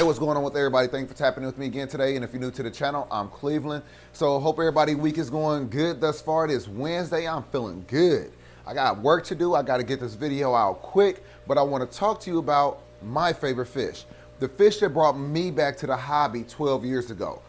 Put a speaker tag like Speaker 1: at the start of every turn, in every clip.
Speaker 1: Hey, what's going on with everybody? Thanks for tapping in with me again today. And if you're new to the channel, I'm Cleveland. So hope everybody's week is going good thus far. It is Wednesday. I'm feeling good. I got work to do. I got to get this video out quick, but I want to talk to you about my favorite fish. The fish that brought me back to the hobby 12 years ago.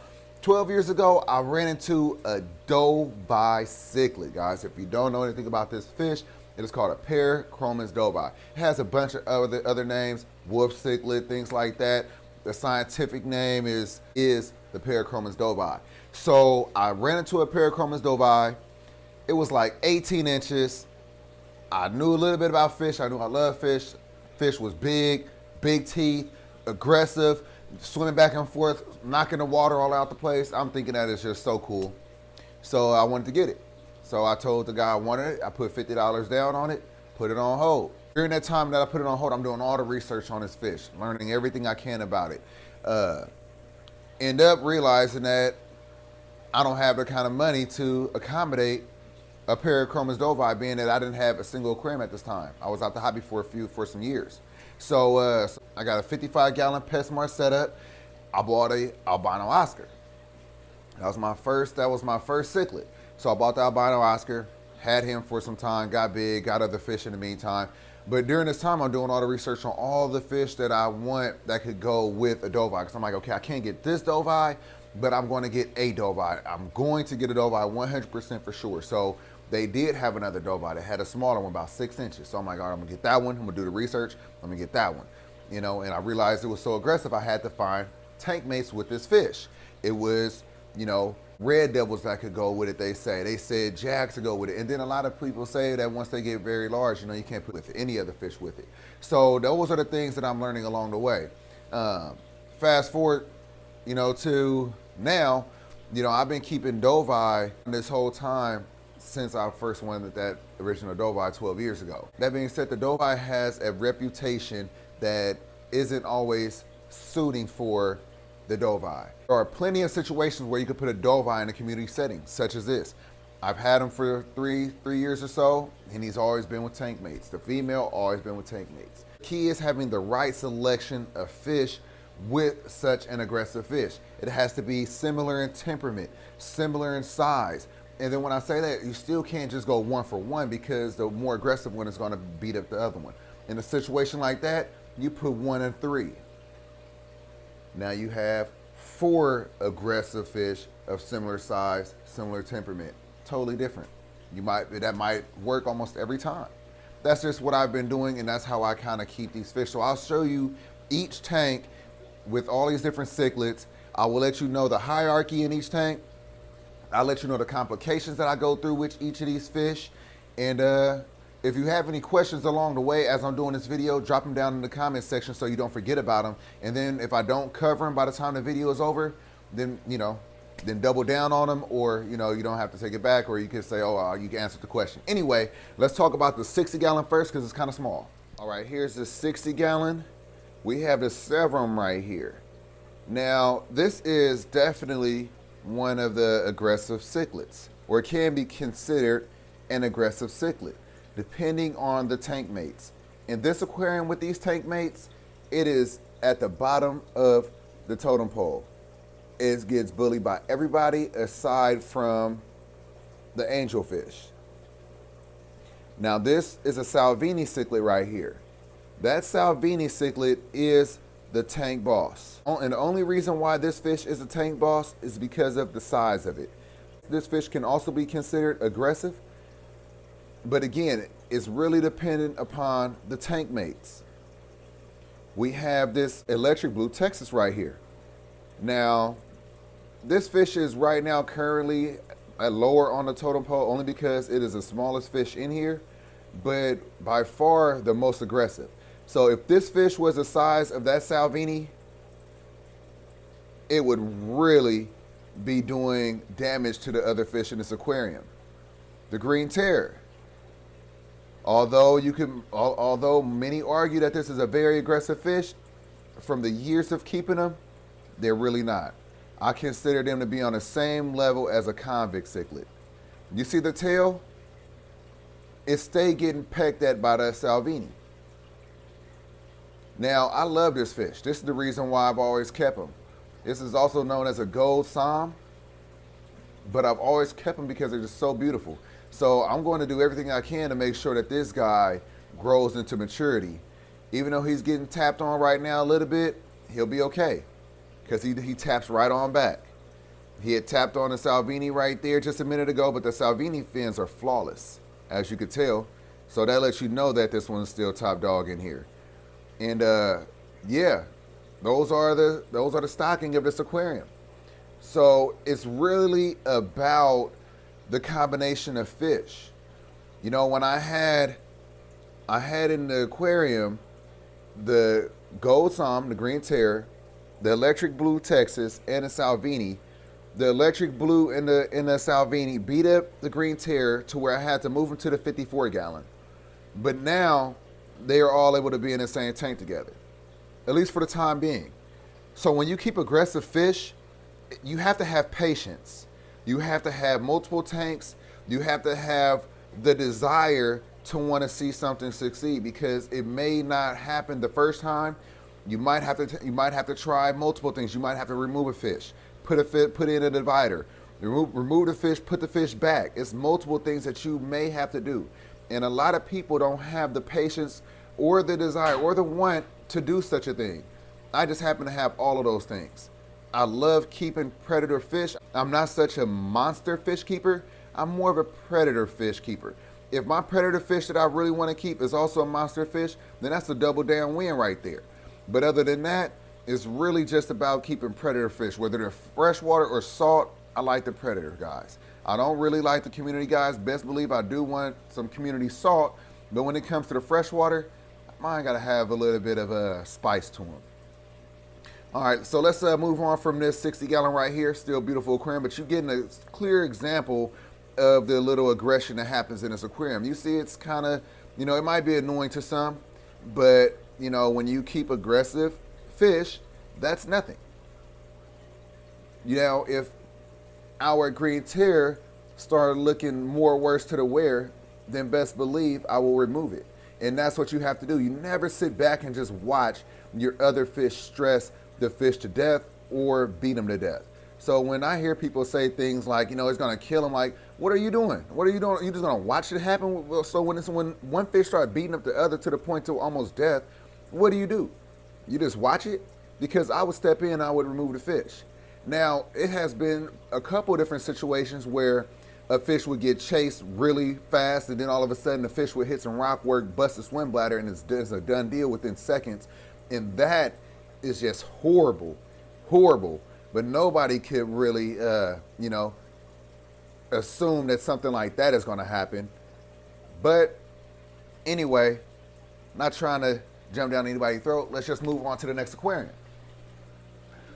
Speaker 1: 12 years ago, I ran into a doveye cichlid, guys. If you don't know anything about this fish, it is called a Parachromis doveye. It has a bunch of other names, wolf cichlid, things like that. The scientific name is the Parachromis doveye. So I ran into a Parachromis doveye. It was like 18 inches. I knew a little bit about fish. I knew I love fish. Fish was big teeth, aggressive, swimming back and forth, knocking the water all out the place. I'm thinking that is just so cool. So I wanted to get it. So I told the guy I wanted it. I put $50 down on it, put it on hold. During that time that I put it on hold, I'm doing all the research on this fish, learning everything I can about it. End up realizing that I don't have the kind of money to accommodate a Parachromis doveye, being that I didn't have a single aquarium at this time. I was out the hobby for some years. So I got a 55-gallon PetSmart setup. I bought a albino Oscar. That was my first cichlid. So I bought the albino Oscar, had him for some time, got big, got other fish in the meantime. But during this time, I'm doing all the research on all the fish that I want that could go with a doveye. Because I'm like, okay, I can't get this doveye, but I'm going to get a doveye. I'm going to get a doveye 100% for sure. So they did have another doveye that had a smaller one, about 6 inches. So I'm like, all right, I'm going to get that one. I'm going to do the research. I'm going to get that one. You know, and I realized it was so aggressive, I had to find tank mates with this fish. It was, you know, red devils that could go with it, they say. They said jacks to go with it. And then a lot of people say that once they get very large, you know, you can't put with any other fish with it. So those are the things that I'm learning along the way. Fast forward, you know, to now, you know, I've been keeping doveye this whole time since I first wanted that original doveye 12 years ago. That being said, the doveye has a reputation that isn't always suiting for the doveye. There are plenty of situations where you could put a doveye in a community setting, such as this. I've had him for three years or so, and he's always been with tank mates. The female always been with tank mates. The key is having the right selection of fish with such an aggressive fish. It has to be similar in temperament, similar in size. And then when I say that, you still can't just go 1 for 1, because the more aggressive one is going to beat up the other one. In a situation like that, you put 1 and 3. Now you have 4 aggressive fish of similar size, similar temperament, totally different. That might work almost every time. That's just what I've been doing, and that's how I kind of keep these fish. So I'll show you each tank with all these different cichlids. I will let you know the hierarchy in each tank. I'll let you know the complications that I go through with each of these fish. And if you have any questions along the way as I'm doing this video, drop them down in the comment section so you don't forget about them. And then if I don't cover them by the time the video is over, then, you know, then double down on them, or, you know, you don't have to take it back, or you can say, oh, you can answer the question. Anyway, let's talk about the 60-gallon first, because it's kind of small. All right, here's the 60-gallon. We have the severum right here. Now, this is definitely one of the aggressive cichlids, or it can be considered an aggressive cichlid, depending on the tank mates. In this aquarium with these tank mates, it is at the bottom of the totem pole. It gets bullied by everybody aside from the angelfish. Now this is a Salvini cichlid right here. That Salvini cichlid is the tank boss. And the only reason why this fish is a tank boss is because of the size of it. This fish can also be considered aggressive, but again, it's really dependent upon the tank mates. We have this electric blue Texas right here. Now, this fish is right now currently at lower on the totem pole, only because it is the smallest fish in here, but by far the most aggressive. So if this fish was the size of that Salvini, it would really be doing damage to the other fish in this aquarium. The green terror. Although many argue that this is a very aggressive fish, from the years of keeping them, they're really not. I consider them to be on the same level as a convict cichlid. You see the tail? It stay getting pecked at by the Salvini. Now, I love this fish. This is the reason why I've always kept him. This is also known as a gold psalm, but I've always kept him because they're just so beautiful. So I'm going to do everything I can to make sure that this guy grows into maturity. Even though he's getting tapped on right now a little bit, he'll be okay because he taps right on back. He had tapped on the Salvini right there just a minute ago, but the Salvini fins are flawless, as you could tell. So that lets you know that this one's still top dog in here. And yeah, those are the stocking of this aquarium. So it's really about the combination of fish. You know, when I had in the aquarium the gold psalm, the green terror, the electric blue Texas, and the Salvini. The electric blue and the Salvini beat up the green terror to where I had to move them to the 54 gallon. But now they are all able to be in the same tank together, at least for the time being. So when you keep aggressive fish, you have to have patience. You have to have multiple tanks. You have to have the desire to want to see something succeed, because it may not happen the first time. You might have to try multiple things. You might have to remove a fish, put in a divider, remove the fish, put the fish back. It's multiple things that you may have to do. And a lot of people don't have the patience or the desire or the want to do such a thing. I just happen to have all of those things. I love keeping predator fish. I'm not such a monster fish keeper. I'm more of a predator fish keeper. If my predator fish that I really want to keep is also a monster fish, then that's a double down win right there. But other than that, it's really just about keeping predator fish, whether they're freshwater or salt. I like the predator guys. I don't really like the community guys. Best believe I do want some community salt, but when it comes to the freshwater, mine gotta have a little bit of a spice to them. All right, so let's move on from this 60 gallon right here. Still beautiful aquarium, but you're getting a clear example of the little aggression that happens in this aquarium. You see, it's kind of, you know, it might be annoying to some, but you know, when you keep aggressive fish, that's nothing. You know, if our green tear started looking more worse to the wear, then best believe I will remove it. And that's what you have to do. You never sit back and just watch your other fish stress the fish to death or beat them to death. So when I hear people say things like, you know, it's gonna kill them, like, what are you doing? What are you doing? Are you just gonna watch it happen? So when one fish starts beating up the other to the point to almost death, what do? You just watch it? Because I would step in and I would remove the fish. Now, it has been a couple different situations where a fish would get chased really fast, and then all of a sudden the fish would hit some rock work, bust a swim bladder, and it's a done deal within seconds. And that is just horrible, horrible. But nobody could really, you know, assume that something like that is going to happen. But anyway, not trying to jump down anybody's throat. Let's just move on to the next aquarium.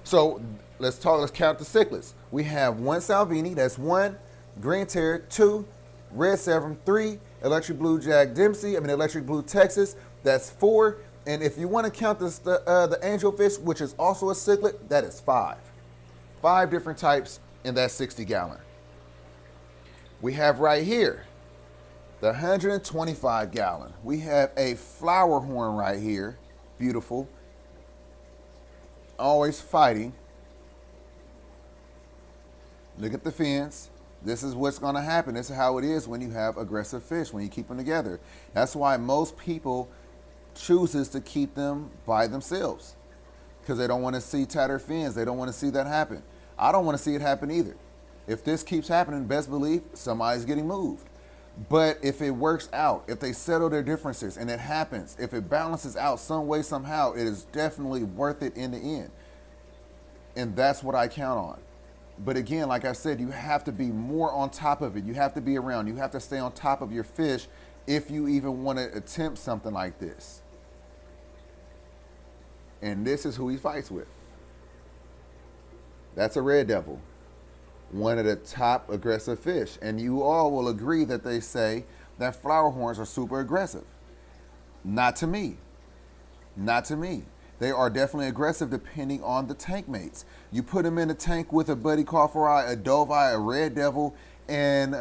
Speaker 1: So let's count the cichlids. We have one Salvini, that's one, green terror, two, red severum, three, electric blue electric blue Texas, that's four. And if you want to count this, the angelfish, which is also a cichlid, that is five. 5 different types in that 60 gallon. We have right here the 125 gallon. We have a flower horn right here, beautiful, always fighting. Look at the fins. This is what's going to happen. This is how it is when you have aggressive fish, when you keep them together. That's why most people chooses to keep them by themselves, because they don't want to see tattered fins. They don't want to see that happen. I don't want to see it happen either. If this keeps happening, best believe somebody's getting moved. But if it works out, if they settle their differences and it happens, if it balances out some way, somehow, it is definitely worth it in the end. And that's what I count on. But again, like I said, you have to be more on top of it. You have to be around. You have to stay on top of your fish if you even want to attempt something like this. And this is who he fights with. That's a red devil, one of the top aggressive fish. And you all will agree that they say that flower horns are super aggressive. Not to me. Not to me. They are definitely aggressive depending on the tank mates. You put them in a tank with a buddy cofferai, a dove eye, a red devil, and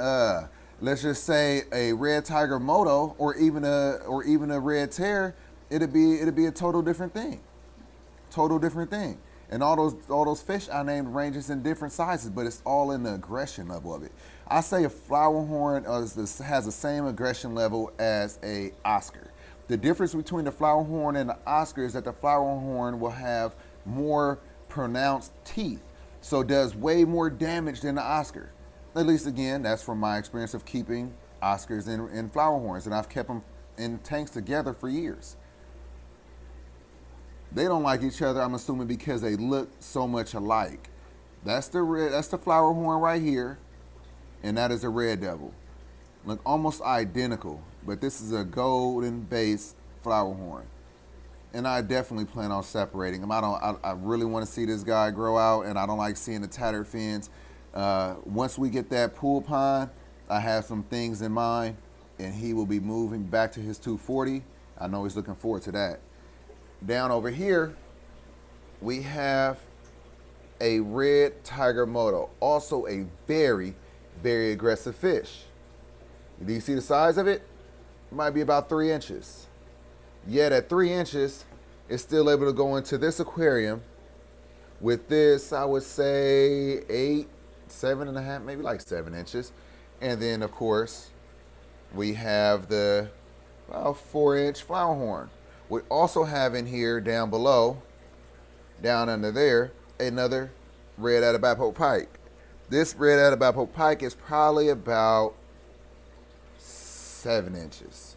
Speaker 1: let's just say a red tiger moto, or even a red tear. it'd be a total different thing. Total different thing. And all those fish I named ranges in different sizes, but it's all in the aggression level of it. I say a flower horn has the same aggression level as a Oscar. The difference between the flower horn and the Oscar is that the flower horn will have more pronounced teeth, so it does way more damage than the Oscar. At least, again, that's from my experience of keeping Oscars in flower horns, and I've kept them in tanks together for years. They don't like each other, I'm assuming, because they look so much alike. That's the flower horn right here, and that is a red devil. Look almost identical, but this is a golden base flower horn. And I definitely plan on separating them. I really want to see this guy grow out, and I don't like seeing the tattered fins. Once we get that pool pond, I have some things in mind, and he will be moving back to his 240. I know he's looking forward to that. Down over here, we have a red tiger moto, also a very, very aggressive fish. Do you see the size of it? It might be about 3 inches. Yet at 3 inches, it's still able to go into this aquarium with this, I would say 8, 7.5, maybe like 7 inches. And then of course, we have the 4-inch flower horn. We also have in here down below, down under there, another red Atabapo pike. This red Atabapo pike is probably about 7 inches.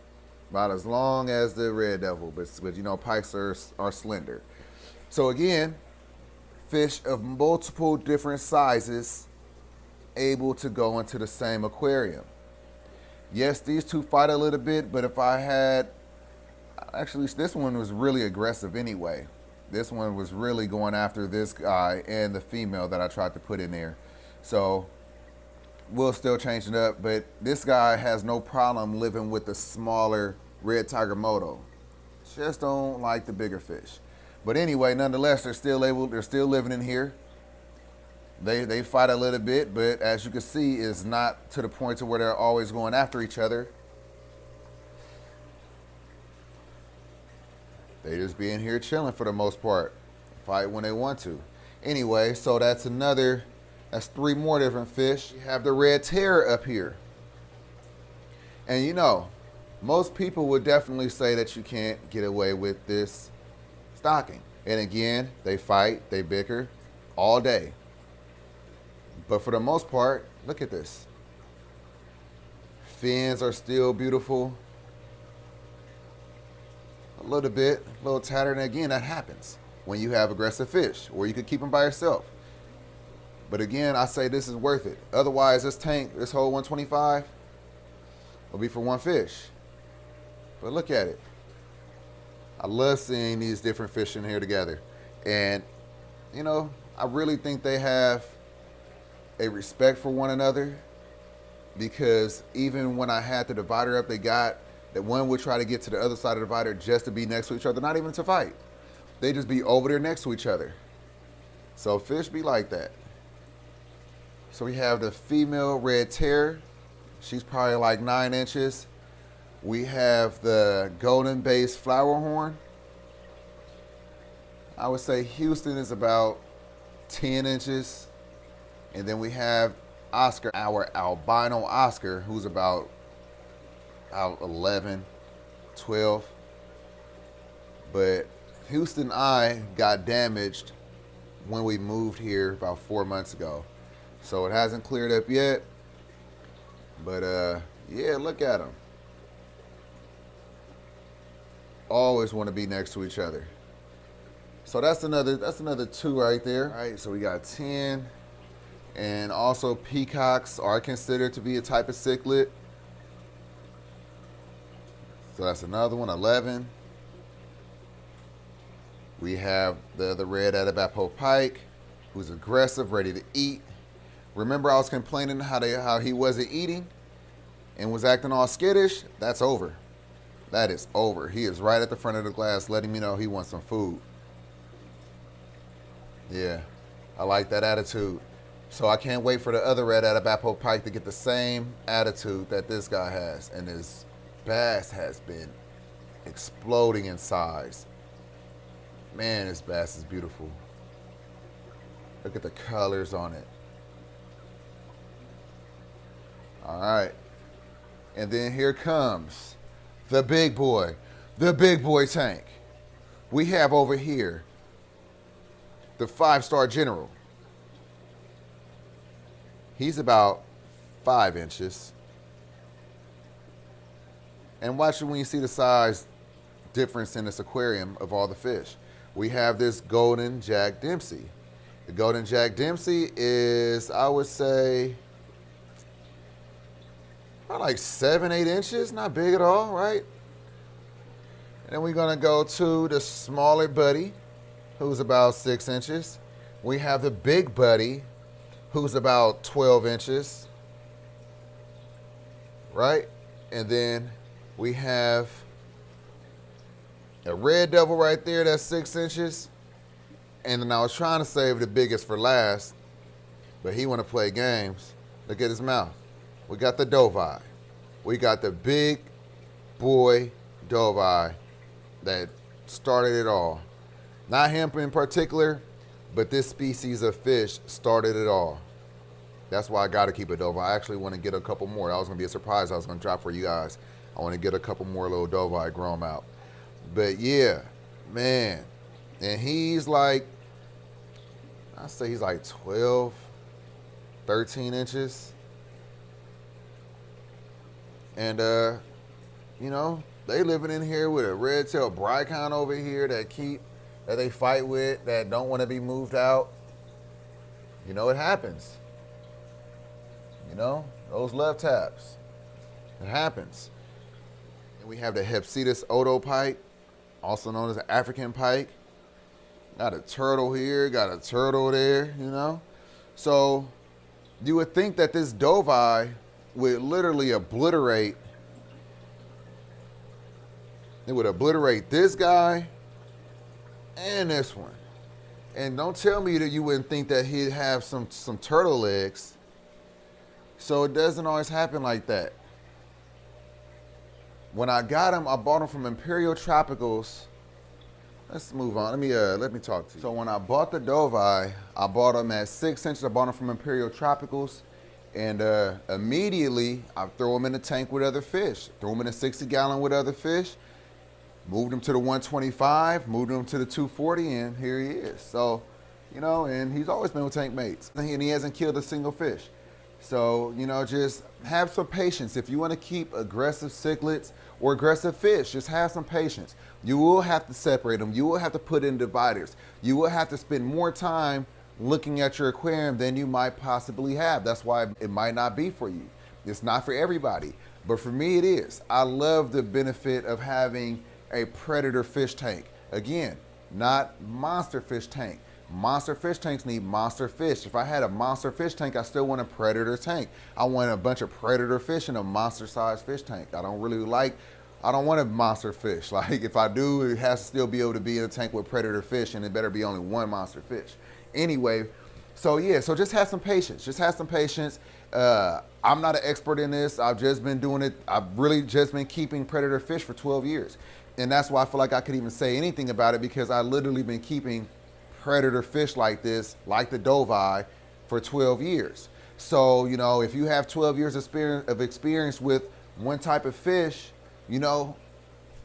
Speaker 1: About as long as the red devil, but you know, pikes are slender. So again, fish of multiple different sizes able to go into the same aquarium. Yes, these two fight a little bit, but if I had, actually this one was really aggressive anyway. This one was really going after this guy and the female that I tried to put in there. So we'll still change it up, but this guy has no problem living with the smaller red tiger moto. Just don't like the bigger fish. But anyway, nonetheless, they're still living in here. They fight a little bit, but as you can see, it's not to the point to where they're always going after each other. They just be in here chilling for the most part. Fight when they want to. Anyway, so that's 3 more different fish. You have the red terror up here. And you know, most people would definitely say that you can't get away with this stocking. And again, they fight, they bicker all day. But for the most part, look at this. Fins are still beautiful. A little tattered, and again, that happens when you have aggressive fish, or you could keep them by yourself. But again, I say this is worth it. Otherwise, this tank, this whole 125, will be for one fish. But look at it. I love seeing these different fish in here together. And, you know, I really think they have a respect for one another, because even when I had the divider up, they got that one would try to get to the other side of the divider just to be next to each other, not even to fight. They just be over there next to each other. So fish be like that. So we have the female red terror. She's probably like 9 inches. We have the golden base flower horn. I would say Houston is about 10 inches. And then we have Oscar, our albino Oscar, who's about 11, 12. But Houston eye got damaged when we moved here about 4 months ago. So it hasn't cleared up yet. But yeah, look at them. Always want to be next to each other. So that's another 2 right there. All right, so we got 10. And also peacocks are considered to be a type of cichlid. So that's another one, 11. We have the red Atabapo pike, who's aggressive, ready to eat. Remember I was complaining how he wasn't eating and was acting all skittish? That's over. That is over. He is right at the front of the glass letting me know he wants some food. Yeah, I like that attitude. So I can't wait for the other red Atabapo pike to get the same attitude that this guy has. And his bass has been exploding in size. Man, this bass is beautiful. Look at the colors on it. All right. And then here comes the big boy tank. We have over here the 5-star General. He's about 5 inches. And watch when you see the size difference in this aquarium of all the fish. We have this golden Jack Dempsey. The golden Jack Dempsey is, I would say, about like 7, 8 inches, not big at all, right? And then we're gonna go to the smaller buddy, who's about 6 inches. We have the big buddy, who's about 12 inches, right? And then we have a red devil right there, that's 6 inches. And then I was trying to save the biggest for last, but he wanna play games. Look at his mouth. We got the Doveye. We got the big boy Doveye that started it all. Not him in particular, but this species of fish started it all. That's why I gotta keep a Doveye. I actually wanna get a couple more. That was gonna be a surprise I was gonna drop for you guys. I wanna get a couple more little Doveye, grow them out. But yeah, man. And he's like, I say he's like 12, 13 inches. And you know, they living in here with a red-tailed Brycon over here that they fight with, that don't want to be moved out. You know, it happens. You know, those love taps. It happens. And we have the Hepsetus Odo pike, also known as the African pike. Got a turtle here, got a turtle there, you know. So you would think that this Doveye would literally obliterate, it would obliterate this guy and this one. And don't tell me that you wouldn't think that he'd have some turtle legs. So it doesn't always happen like that. When I got him, I bought him from Imperial Tropicals. Let's move on. Let me talk to you. So when I bought the Doveye, I bought him at 6 inches. I bought him from Imperial Tropicals. And immediately, I throw him in the tank with other fish. Throw him in a 60-gallon with other fish. Moved him to the 125, moved him to the 240, and here he is. So, you know, and he's always been with tank mates. And he hasn't killed a single fish. So, you know, just have some patience. If you want to keep aggressive cichlids or aggressive fish, just have some patience. You will have to separate them. You will have to put in dividers. You will have to spend more time looking at your aquarium than you might possibly have. That's why it might not be for you. It's not for everybody, but for me it is. I love the benefit of having a predator fish tank. Again, not monster fish tank. Monster fish tanks need monster fish. If I had a monster fish tank, I still want a predator tank. I want a bunch of predator fish in a monster sized fish tank. I don't want a monster fish. Like if I do, it has to still be able to be in a tank with predator fish, and it better be only one monster fish. Anyway, so yeah, so just have some patience. Just have some patience. I'm not an expert in this. I've just been doing it. I've really just been keeping predator fish for 12 years. And that's why I feel like I could even say anything about it, because I literally been keeping predator fish like this, like the Doveye, for 12 years. So, you know, if you have 12 years of experience with one type of fish, you know,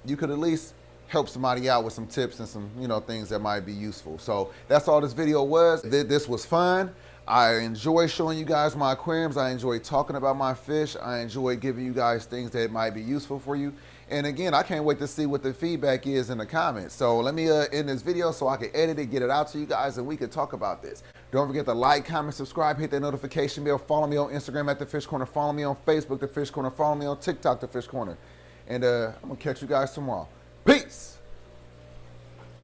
Speaker 1: you could at least help somebody out with some tips and some, you know, things that might be useful. So that's all this video was. This was fun. I enjoy showing you guys my aquariums. I enjoy talking about my fish. I enjoy giving you guys things that might be useful for you. And again, I can't wait to see what the feedback is in the comments. So let me end this video so I can edit it, get it out to you guys, and we can talk about this. Don't forget to like, comment, subscribe, hit that notification bell. Follow me on Instagram at The Fish Corner. Follow me on Facebook, The Fish Corner. Follow me on TikTok, The Fish Corner. And I'm going to catch you guys tomorrow. Peace.